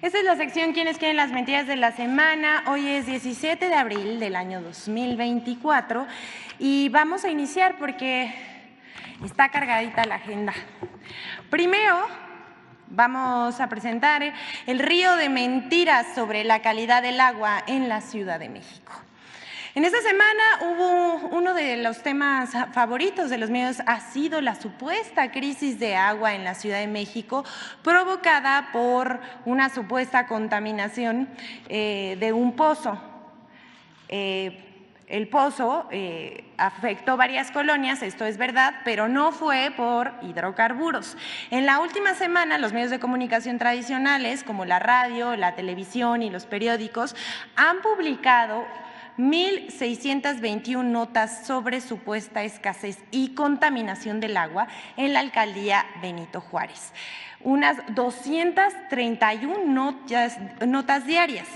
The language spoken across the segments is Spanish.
Esta es la sección ¿Quiénes quieren las mentiras de la semana? Hoy es 17 de abril del año 2024 y vamos a iniciar porque está cargadita la agenda. Primero, vamos a presentar el río de mentiras sobre la calidad del agua en la Ciudad de México. En esta semana hubo uno de los temas favoritos de los medios, ha sido la supuesta crisis de agua en la Ciudad de México provocada por una supuesta contaminación de un pozo. El pozo afectó varias colonias, esto es verdad, pero no fue por hidrocarburos. En la última semana, los medios de comunicación tradicionales, como la radio, la televisión y los periódicos, han publicado 1,621 notas sobre supuesta escasez y contaminación del agua en la alcaldía Benito Juárez. Unas 231 notas diarias.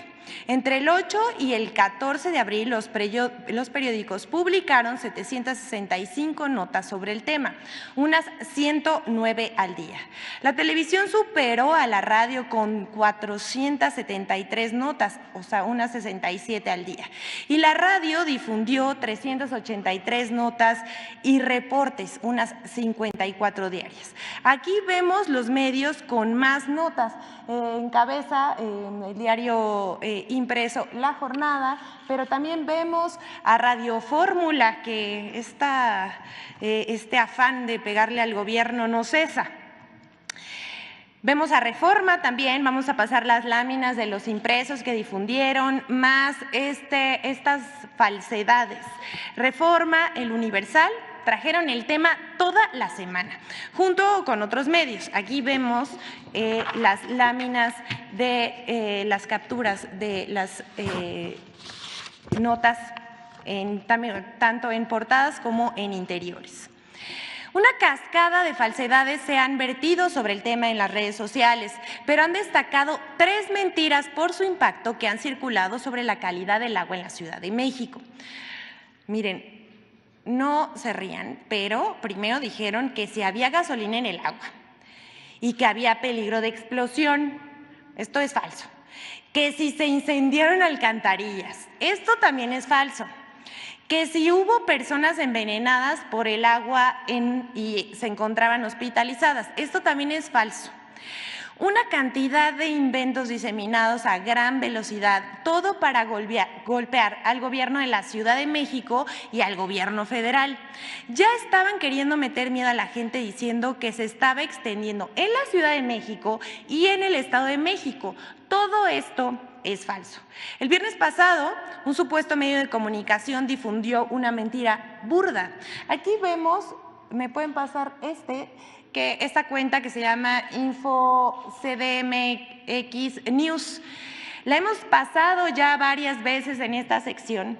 Entre el 8 y el 14 de abril, los periódicos publicaron 765 notas sobre el tema, unas 109 al día. La televisión superó a la radio con 473 notas, o sea, unas 67 al día. Y la radio difundió 383 notas y reportes, unas 54 diarias. Aquí vemos los medios con más notas. Encabeza el diario impreso La Jornada, pero también vemos a Radio Fórmula, que este afán de pegarle al gobierno no cesa. Vemos a Reforma también, vamos a pasar las láminas de los impresos que difundieron, más estas falsedades. Reforma, El Universal, trajeron el tema toda la semana, junto con otros medios. Aquí vemos las láminas de las capturas de las notas, tanto en portadas como en interiores. Una cascada de falsedades se han vertido sobre el tema en las redes sociales, pero han destacado 3 mentiras por su impacto que han circulado sobre la calidad del agua en la Ciudad de México. Miren, no se rían, pero primero dijeron que si había gasolina en el agua y que había peligro de explosión. Esto es falso. Que si se incendiaron alcantarillas. Esto también es falso. Que si hubo personas envenenadas por el agua y se encontraban hospitalizadas. Esto también es falso. Una cantidad de inventos diseminados a gran velocidad, todo para golpear al gobierno de la Ciudad de México y al gobierno federal. Ya estaban queriendo meter miedo a la gente diciendo que se estaba extendiendo en la Ciudad de México y en el Estado de México. Todo esto es falso. El viernes pasado, un supuesto medio de comunicación difundió una mentira burda. Aquí vemos, me pueden pasar que esta cuenta que se llama InfoCDMX News. La hemos pasado ya varias veces en esta sección,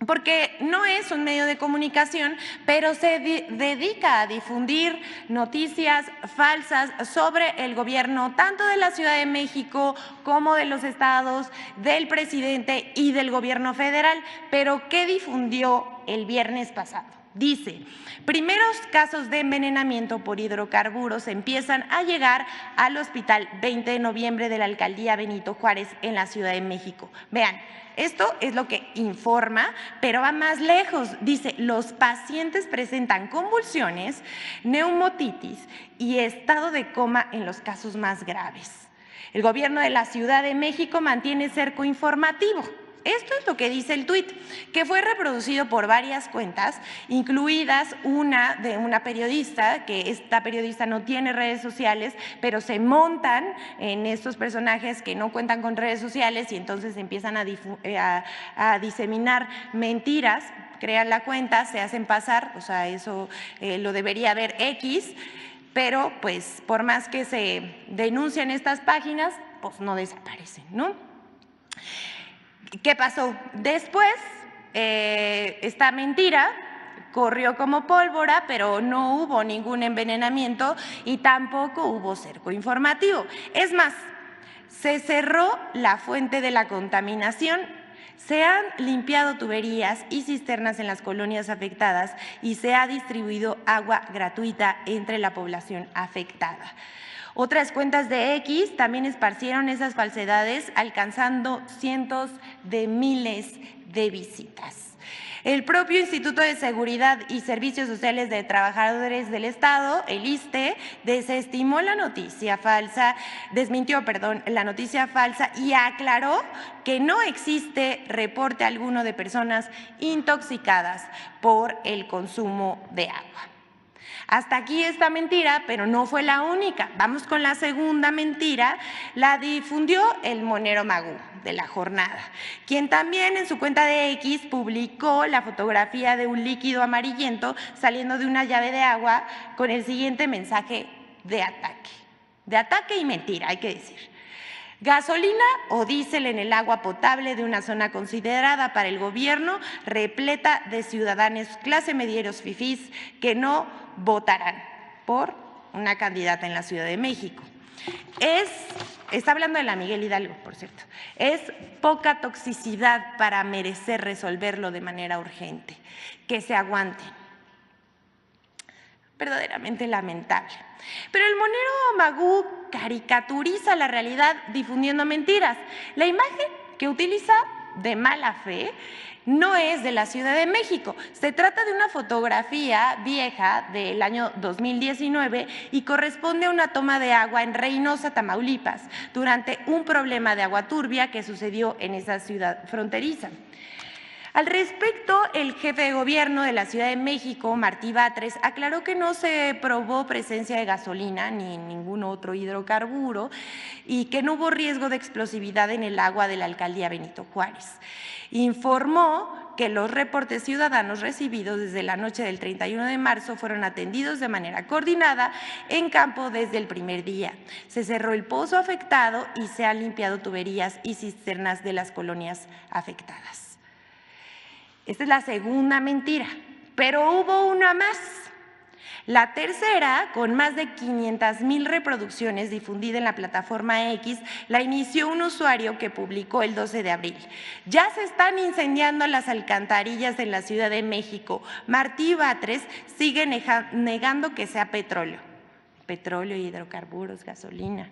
porque no es un medio de comunicación, pero se dedica a difundir noticias falsas sobre el gobierno, tanto de la Ciudad de México como de los estados, del presidente y del gobierno federal. Pero ¿qué difundió el viernes pasado? Dice, primeros casos de envenenamiento por hidrocarburos empiezan a llegar al hospital 20 de noviembre de la alcaldía Benito Juárez en la Ciudad de México. Vean, esto es lo que informa, pero va más lejos. Dice, los pacientes presentan convulsiones, neumotitis y estado de coma en los casos más graves. El gobierno de la Ciudad de México mantiene cerco informativo. Esto es lo que dice el tuit, que fue reproducido por varias cuentas, incluidas una de una periodista, que esta periodista no tiene redes sociales, pero se montan en estos personajes que no cuentan con redes sociales y entonces empiezan a diseminar mentiras, crean la cuenta, se hacen pasar, o sea, eso lo debería ver X, pero pues por más que se denuncian estas páginas, pues no desaparecen, ¿no? ¿Qué pasó? Después, esta mentira corrió como pólvora, pero no hubo ningún envenenamiento y tampoco hubo cerco informativo. Es más, se cerró la fuente de la contaminación, se han limpiado tuberías y cisternas en las colonias afectadas y se ha distribuido agua gratuita entre la población afectada. Otras cuentas de X también esparcieron esas falsedades, alcanzando cientos de miles de visitas. El propio Instituto de Seguridad y Servicios Sociales de Trabajadores del Estado, el ISSSTE, desmintió la noticia falsa y aclaró que no existe reporte alguno de personas intoxicadas por el consumo de agua. Hasta aquí esta mentira, pero no fue la única. Vamos con la segunda mentira, la difundió el Monero Magoo de La Jornada, quien también en su cuenta de X publicó la fotografía de un líquido amarillento saliendo de una llave de agua con el siguiente mensaje de ataque y mentira, hay que decir. Gasolina o diésel en el agua potable de una zona considerada para el gobierno repleta de ciudadanos clase medieros fifís que no votarán por una candidata en la Ciudad de México. Está hablando de la Miguel Hidalgo, por cierto. Es poca toxicidad para merecer resolverlo de manera urgente. Que se aguanten. Verdaderamente lamentable. Pero el Monero Magoo caricaturiza la realidad difundiendo mentiras. La imagen que utiliza de mala fe no es de la Ciudad de México. Se trata de una fotografía vieja del año 2019 y corresponde a una toma de agua en Reynosa, Tamaulipas, durante un problema de agua turbia que sucedió en esa ciudad fronteriza. Al respecto, el jefe de gobierno de la Ciudad de México, Martí Batres, aclaró que no se probó presencia de gasolina ni ningún otro hidrocarburo y que no hubo riesgo de explosividad en el agua de la alcaldía Benito Juárez. Informó que los reportes ciudadanos recibidos desde la noche del 31 de marzo fueron atendidos de manera coordinada en campo desde el primer día. Se cerró el pozo afectado y se han limpiado tuberías y cisternas de las colonias afectadas. Esta es la segunda mentira, pero hubo una más. La tercera, con más de 500,000 reproducciones difundida en la plataforma X, la inició un usuario que publicó el 12 de abril. Ya se están incendiando las alcantarillas en la Ciudad de México. Martí Batres sigue negando que sea petróleo, hidrocarburos, gasolina.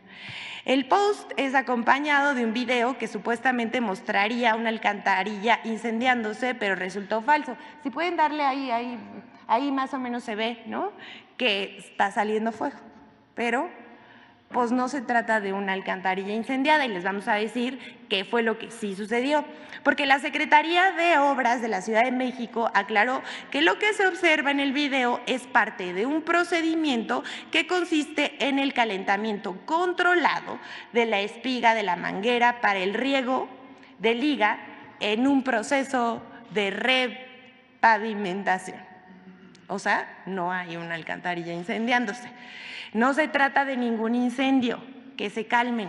El post es acompañado de un video que supuestamente mostraría una alcantarilla incendiándose, pero resultó falso. Si pueden darle ahí más o menos se ve, ¿no?, que está saliendo fuego, pero pues no se trata de una alcantarilla incendiada y les vamos a decir qué fue lo que sí sucedió. Porque la Secretaría de Obras de la Ciudad de México aclaró que lo que se observa en el video es parte de un procedimiento que consiste en el calentamiento controlado de la espiga de la manguera para el riego de liga en un proceso de repavimentación. O sea, no hay una alcantarilla incendiándose. No se trata de ningún incendio, que se calmen.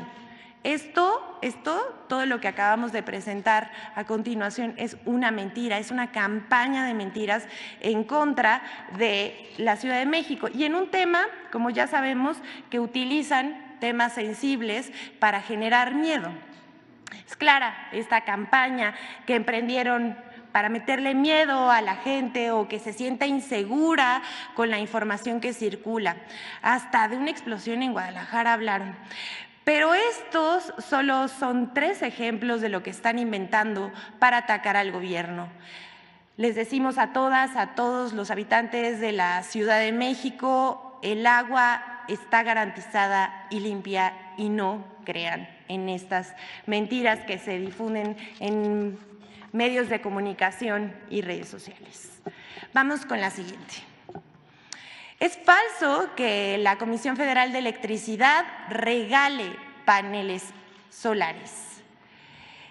Todo lo que acabamos de presentar a continuación es una mentira, es una campaña de mentiras en contra de la Ciudad de México. Y en un tema, como ya sabemos, que utilizan temas sensibles para generar miedo. Es clara esta campaña que emprendieron para meterle miedo a la gente o que se sienta insegura con la información que circula. Hasta de una explosión en Guadalajara hablaron. Pero estos solo son 3 ejemplos de lo que están inventando para atacar al gobierno. Les decimos a todas, a todos los habitantes de la Ciudad de México, el agua está garantizada y limpia y no crean en estas mentiras que se difunden en medios de comunicación y redes sociales. Vamos con la siguiente. Es falso que la Comisión Federal de Electricidad regale paneles solares.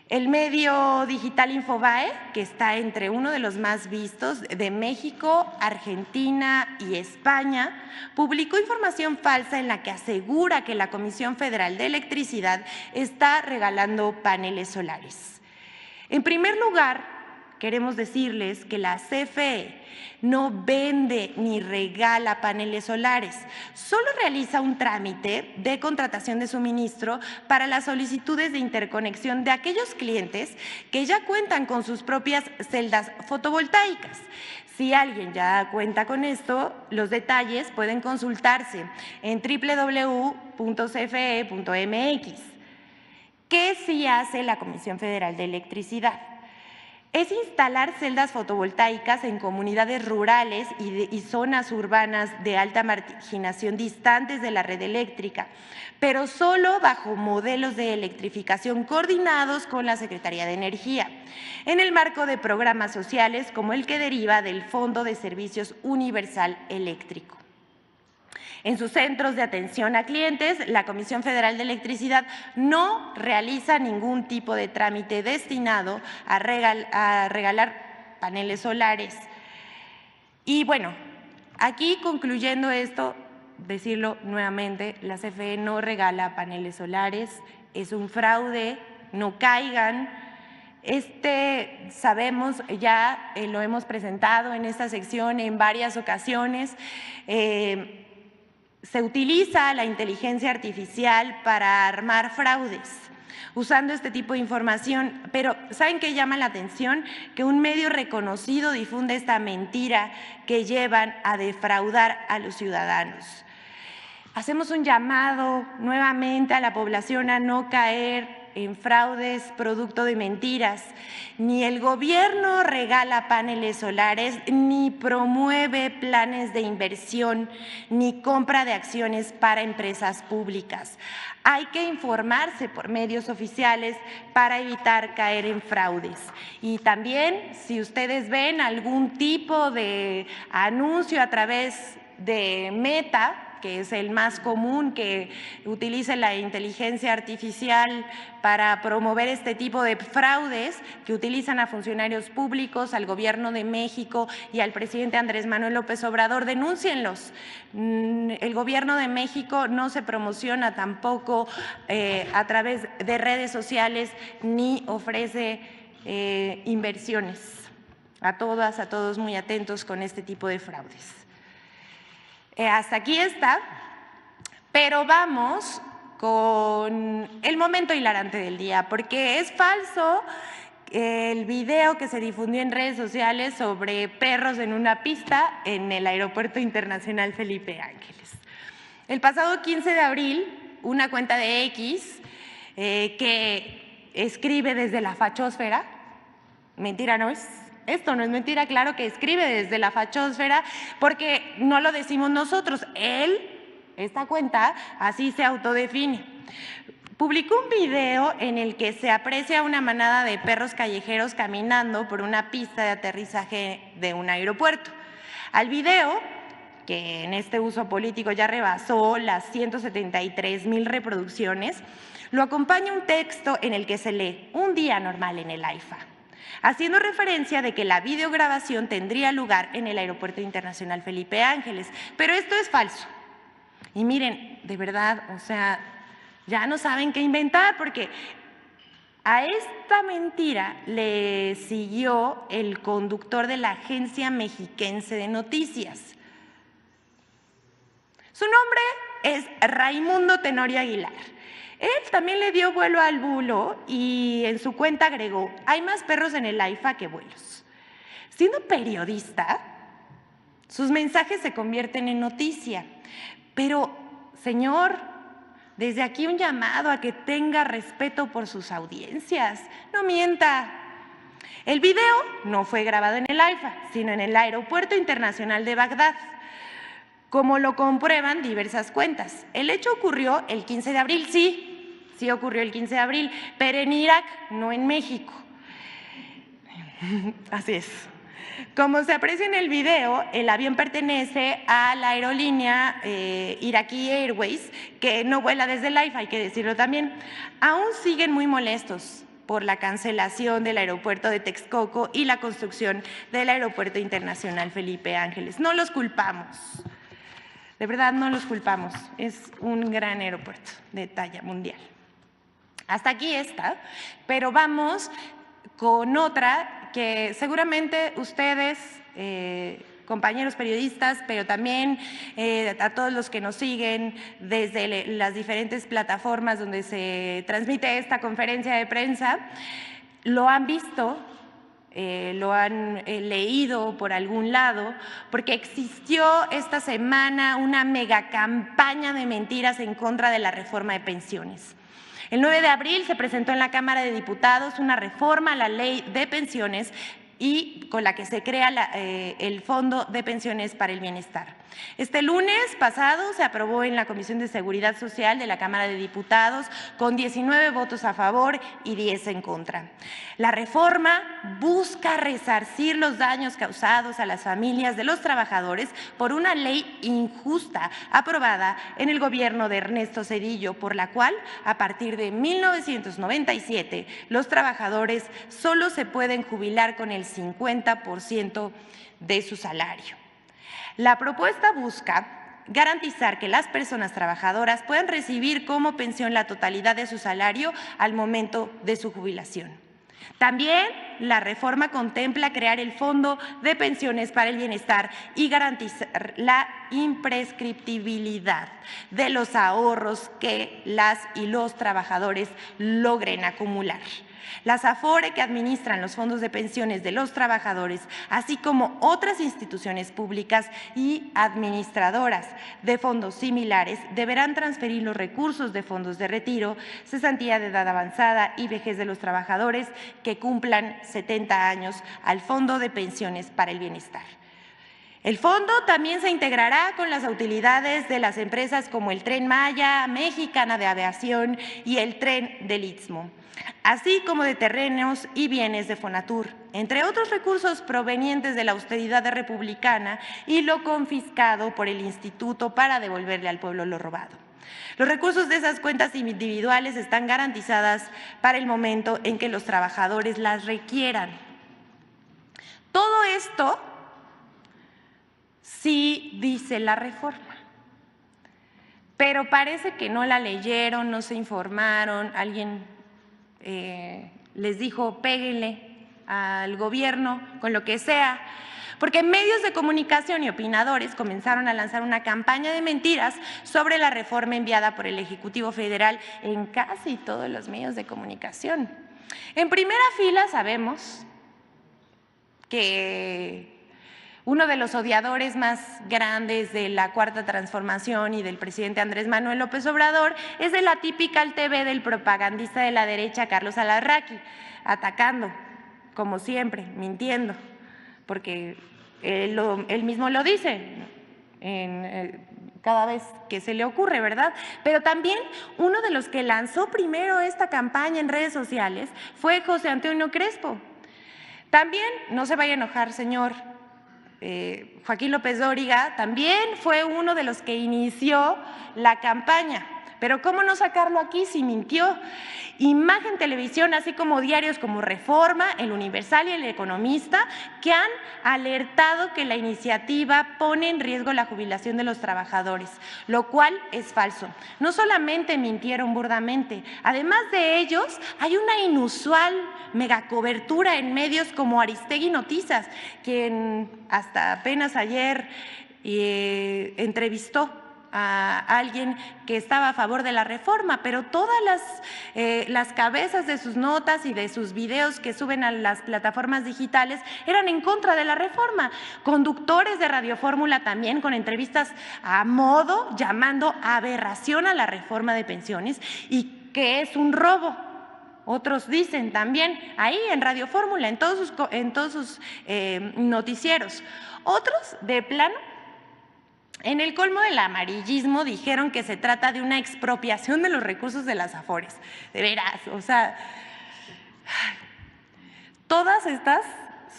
El medio digital Infobae, que está entre uno de los más vistos de México, Argentina y España, publicó información falsa en la que asegura que la Comisión Federal de Electricidad está regalando paneles solares. En primer lugar, queremos decirles que la CFE no vende ni regala paneles solares, solo realiza un trámite de contratación de suministro para las solicitudes de interconexión de aquellos clientes que ya cuentan con sus propias celdas fotovoltaicas. Si alguien ya cuenta con esto, los detalles pueden consultarse en www.cfe.mx. ¿Qué sí hace la Comisión Federal de Electricidad? Es instalar celdas fotovoltaicas en comunidades rurales y zonas urbanas de alta marginación distantes de la red eléctrica, pero solo bajo modelos de electrificación coordinados con la Secretaría de Energía, en el marco de programas sociales como el que deriva del Fondo de Servicios Universal Eléctrico. En sus centros de atención a clientes, la Comisión Federal de Electricidad no realiza ningún tipo de trámite destinado a regalar paneles solares. Y bueno, aquí concluyendo esto, decirlo nuevamente, la CFE no regala paneles solares, es un fraude, no caigan. Sabemos, ya lo hemos presentado en esta sección en varias ocasiones, se utiliza la inteligencia artificial para armar fraudes usando este tipo de información, pero ¿saben qué llama la atención? Que un medio reconocido difunde esta mentira que llevan a defraudar a los ciudadanos. Hacemos un llamado nuevamente a la población a no caer en fraudes producto de mentiras. Ni el gobierno regala paneles solares, ni promueve planes de inversión, ni compra de acciones para empresas públicas. Hay que informarse por medios oficiales para evitar caer en fraudes. Y también, si ustedes ven algún tipo de anuncio a través de Meta, que es el más común, que utilice la inteligencia artificial para promover este tipo de fraudes, que utilizan a funcionarios públicos, al Gobierno de México y al presidente Andrés Manuel López Obrador, denúncienlos. El Gobierno de México no se promociona tampoco a través de redes sociales ni ofrece inversiones. A todas, a todos muy atentos con este tipo de fraudes. Hasta aquí está, pero vamos con el momento hilarante del día, porque es falso el video que se difundió en redes sociales sobre perros en una pista en el Aeropuerto Internacional Felipe Ángeles. El pasado 15 de abril, una cuenta de X que escribe desde la fachósfera, mentira no es, esto no es mentira, claro que escribe desde la fachósfera porque no lo decimos nosotros, esta cuenta así se autodefine. Publicó un video en el que se aprecia una manada de perros callejeros caminando por una pista de aterrizaje de un aeropuerto. Al video, que en este uso político ya rebasó las 173,000 reproducciones, lo acompaña un texto en el que se lee "Un día normal en el AIFA", haciendo referencia de que la videograbación tendría lugar en el Aeropuerto Internacional Felipe Ángeles. Pero esto es falso. Y miren, de verdad, o sea, ya no saben qué inventar, porque a esta mentira le siguió el conductor de la Agencia Mexiquense de Noticias. Su nombre es Raimundo Tenorio Aguilar. Él también le dio vuelo al bulo y en su cuenta agregó: "Hay más perros en el AIFA que vuelos". Siendo periodista, sus mensajes se convierten en noticia. Pero, señor, desde aquí un llamado a que tenga respeto por sus audiencias. No mienta. El video no fue grabado en el AIFA, sino en el Aeropuerto Internacional de Bagdad, como lo comprueban diversas cuentas. El hecho ocurrió el 15 de abril, sí ocurrió el 15 de abril, pero en Irak, no en México. Así es. Como se aprecia en el video, el avión pertenece a la aerolínea Iraqi Airways, que no vuela desde el AIFA, hay que decirlo también. Aún siguen muy molestos por la cancelación del aeropuerto de Texcoco y la construcción del Aeropuerto Internacional Felipe Ángeles. No los culpamos. De verdad no los culpamos, es un gran aeropuerto de talla mundial. Hasta aquí está, pero vamos con otra que seguramente ustedes, compañeros periodistas, pero también a todos los que nos siguen desde las diferentes plataformas donde se transmite esta conferencia de prensa, lo han visto lo han leído por algún lado, porque existió esta semana una mega campaña de mentiras en contra de la reforma de pensiones. El 9 de abril se presentó en la Cámara de Diputados una reforma a la Ley de Pensiones y con la que se crea el Fondo de Pensiones para el Bienestar. Este lunes pasado se aprobó en la Comisión de Seguridad Social de la Cámara de Diputados con 19 votos a favor y 10 en contra. La reforma busca resarcir los daños causados a las familias de los trabajadores por una ley injusta aprobada en el gobierno de Ernesto Zedillo, por la cual, a partir de 1997, los trabajadores solo se pueden jubilar con el 50% de su salario. La propuesta busca garantizar que las personas trabajadoras puedan recibir como pensión la totalidad de su salario al momento de su jubilación. También la reforma contempla crear el Fondo de Pensiones para el Bienestar y garantizar la imprescriptibilidad de los ahorros que las y los trabajadores logren acumular. Las AFORE que administran los fondos de pensiones de los trabajadores, así como otras instituciones públicas y administradoras de fondos similares, deberán transferir los recursos de fondos de retiro, cesantía de edad avanzada y vejez de los trabajadores que cumplan 70 años al Fondo de Pensiones para el Bienestar. El fondo también se integrará con las utilidades de las empresas como el Tren Maya, Mexicana de Aviación y el Tren del Istmo, así como de terrenos y bienes de Fonatur, entre otros recursos provenientes de la austeridad republicana y lo confiscado por el Instituto para devolverle al pueblo lo robado. Los recursos de esas cuentas individuales están garantizadas para el momento en que los trabajadores las requieran. Todo esto sí dice la reforma, pero parece que no la leyeron, no se informaron, alguien les dijo péguenle al gobierno con lo que sea, porque medios de comunicación y opinadores comenzaron a lanzar una campaña de mentiras sobre la reforma enviada por el Ejecutivo Federal en casi todos los medios de comunicación. En primera fila sabemos que uno de los odiadores más grandes de la Cuarta Transformación y del presidente Andrés Manuel López Obrador es de la típica TV del propagandista de la derecha, Carlos Alarraqui, atacando, como siempre, mintiendo, porque él mismo lo dice cada vez que se le ocurre, ¿verdad? Pero también uno de los que lanzó primero esta campaña en redes sociales fue José Antonio Crespo. También, no se vaya a enojar, señor Joaquín López Dóriga, también fue uno de los que inició la campaña. Pero ¿cómo no sacarlo aquí si mintió? Imagen Televisión, así como diarios como Reforma, El Universal y El Economista, que han alertado que la iniciativa pone en riesgo la jubilación de los trabajadores, lo cual es falso. No solamente mintieron burdamente, además de ellos hay una inusual megacobertura en medios como Aristegui Noticias, quien hasta apenas ayer entrevistó a alguien que estaba a favor de la reforma, pero todas las cabezas de sus notas y de sus videos que suben a las plataformas digitales eran en contra de la reforma. Conductores de Radio Fórmula también con entrevistas a modo, llamando aberración a la reforma de pensiones y que es un robo. Otros dicen también ahí en Radio Fórmula, en todos sus noticieros. Otros de plano, en el colmo del amarillismo, dijeron que se trata de una expropiación de los recursos de las AFORES. De veras, o sea, todas estas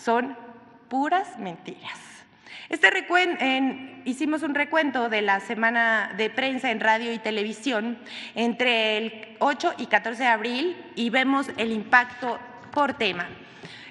son puras mentiras. Hicimos un recuento de la semana de prensa en radio y televisión entre el 8 y 14 de abril y vemos el impacto por tema.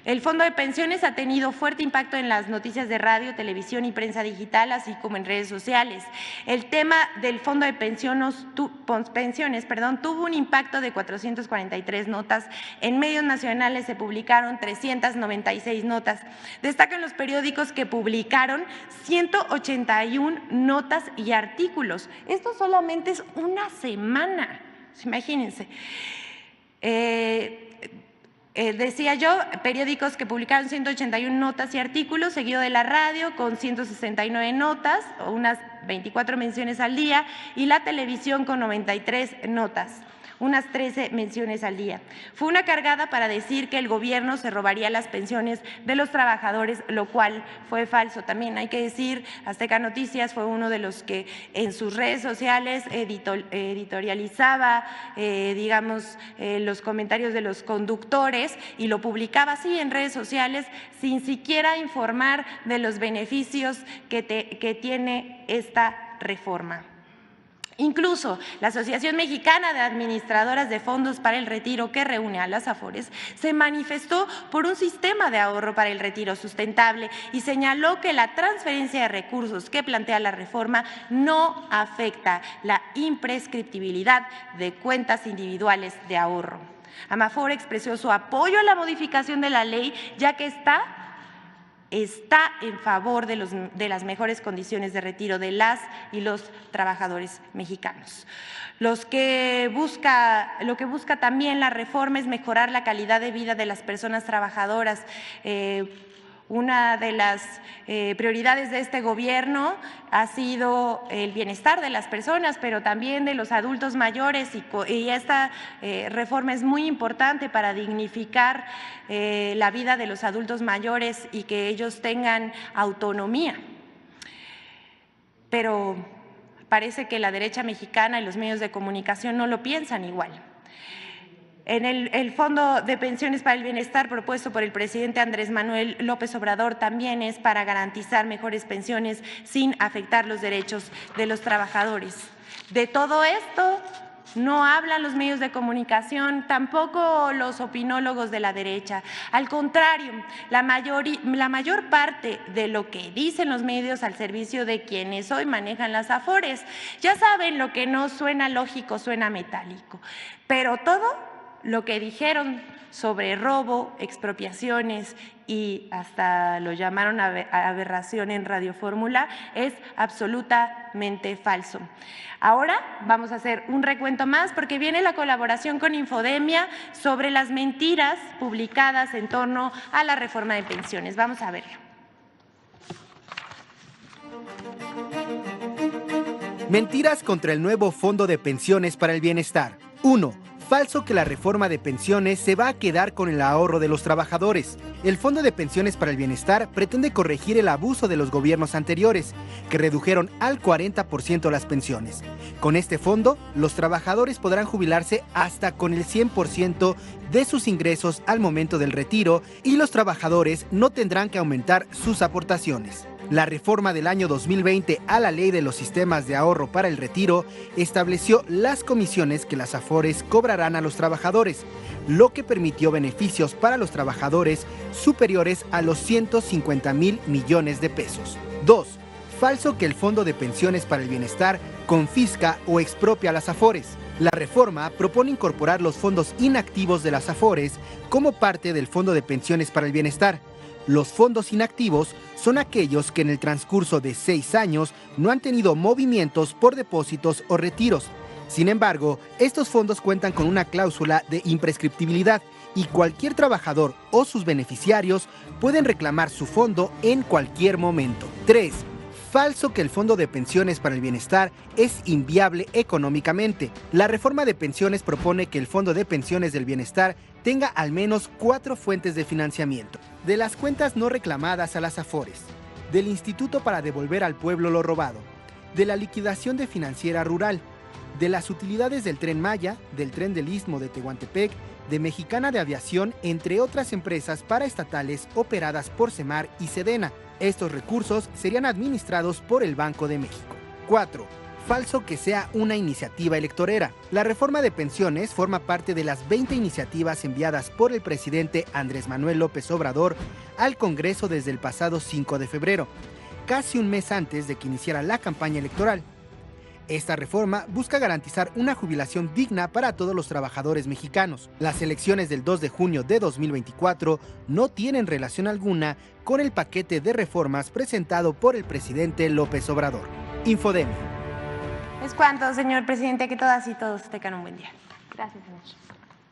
El Fondo de Pensiones ha tenido fuerte impacto en las noticias de radio, televisión y prensa digital, así como en redes sociales. El tema del Fondo de Pensiones tuvo un impacto de 443 notas. En medios nacionales se publicaron 396 notas. Destacan los periódicos que publicaron 181 notas y artículos. Esto solamente es una semana, imagínense. Decía yo, periódicos que publicaron 181 notas y artículos, seguido de la radio con 169 notas, o unas 24 menciones al día, y la televisión con 93 notas, unas 13 menciones al día. Fue una cargada para decir que el gobierno se robaría las pensiones de los trabajadores, lo cual fue falso. También hay que decir, Azteca Noticias fue uno de los que en sus redes sociales editorializaba, los comentarios de los conductores y lo publicaba así en redes sociales sin siquiera informar de los beneficios que tiene esta reforma. Incluso la Asociación Mexicana de Administradoras de Fondos para el Retiro, que reúne a las AFORES, se manifestó por un sistema de ahorro para el retiro sustentable y señaló que la transferencia de recursos que plantea la reforma no afecta la imprescriptibilidad de cuentas individuales de ahorro. Amafore expresó su apoyo a la modificación de la ley, ya que está en favor de las mejores condiciones de retiro de las y los trabajadores mexicanos. Lo que busca también la reforma es mejorar la calidad de vida de las personas trabajadoras. Una de las prioridades de este gobierno ha sido el bienestar de las personas, pero también de los adultos mayores, y esta reforma es muy importante para dignificar la vida de los adultos mayores y que ellos tengan autonomía. Pero parece que la derecha mexicana y los medios de comunicación no lo piensan igual. En el Fondo de Pensiones para el Bienestar propuesto por el presidente Andrés Manuel López Obrador también es para garantizar mejores pensiones sin afectar los derechos de los trabajadores. De todo esto no hablan los medios de comunicación, tampoco los opinólogos de la derecha. Al contrario, la mayor parte de lo que dicen los medios al servicio de quienes hoy manejan las AFORES, ya saben, lo que no suena lógico suena metálico, pero todo lo que dijeron sobre robo, expropiaciones y hasta lo llamaron aberración en Radio Fórmula es absolutamente falso. Ahora vamos a hacer un recuento más porque viene la colaboración con Infodemia sobre las mentiras publicadas en torno a la reforma de pensiones. Vamos a verlo. Mentiras contra el nuevo Fondo de Pensiones para el Bienestar. 1. Falso que la reforma de pensiones se va a quedar con el ahorro de los trabajadores. El Fondo de Pensiones para el Bienestar pretende corregir el abuso de los gobiernos anteriores, que redujeron al 40% las pensiones. Con este fondo, los trabajadores podrán jubilarse hasta con el 100% de sus ingresos al momento del retiro y los trabajadores no tendrán que aumentar sus aportaciones. La reforma del año 2020 a la Ley de los Sistemas de Ahorro para el Retiro estableció las comisiones que las AFORES cobrarán a los trabajadores, lo que permitió beneficios para los trabajadores superiores a los 150,000 millones de pesos. 2. Falso que el Fondo de Pensiones para el Bienestar confisca o expropia a las AFORES. La reforma propone incorporar los fondos inactivos de las AFORES como parte del Fondo de Pensiones para el Bienestar. Los fondos inactivos son aquellos que en el transcurso de 6 años no han tenido movimientos por depósitos o retiros. Sin embargo, estos fondos cuentan con una cláusula de imprescriptibilidad y cualquier trabajador o sus beneficiarios pueden reclamar su fondo en cualquier momento. 3. Falso que el Fondo de Pensiones para el Bienestar es inviable económicamente. La reforma de pensiones propone que el Fondo de Pensiones del Bienestar tenga al menos 4 fuentes de financiamiento: de las cuentas no reclamadas a las AFORES, del Instituto para devolver al pueblo lo robado, de la liquidación de Financiera Rural, de las utilidades del Tren Maya, del Tren del Istmo de Tehuantepec, de Mexicana de Aviación, entre otras empresas paraestatales operadas por Semar y Sedena. Estos recursos serían administrados por el Banco de México. 4. Falso que sea una iniciativa electorera. La reforma de pensiones forma parte de las 20 iniciativas enviadas por el presidente Andrés Manuel López Obrador al Congreso desde el pasado 5 de febrero, casi un mes antes de que iniciara la campaña electoral. Esta reforma busca garantizar una jubilación digna para todos los trabajadores mexicanos. Las elecciones del 2 de junio de 2024 no tienen relación alguna con el paquete de reformas presentado por el presidente López Obrador. Infodemia. Es cuanto, señor presidente, que todas y todos tengan un buen día. Gracias, señor.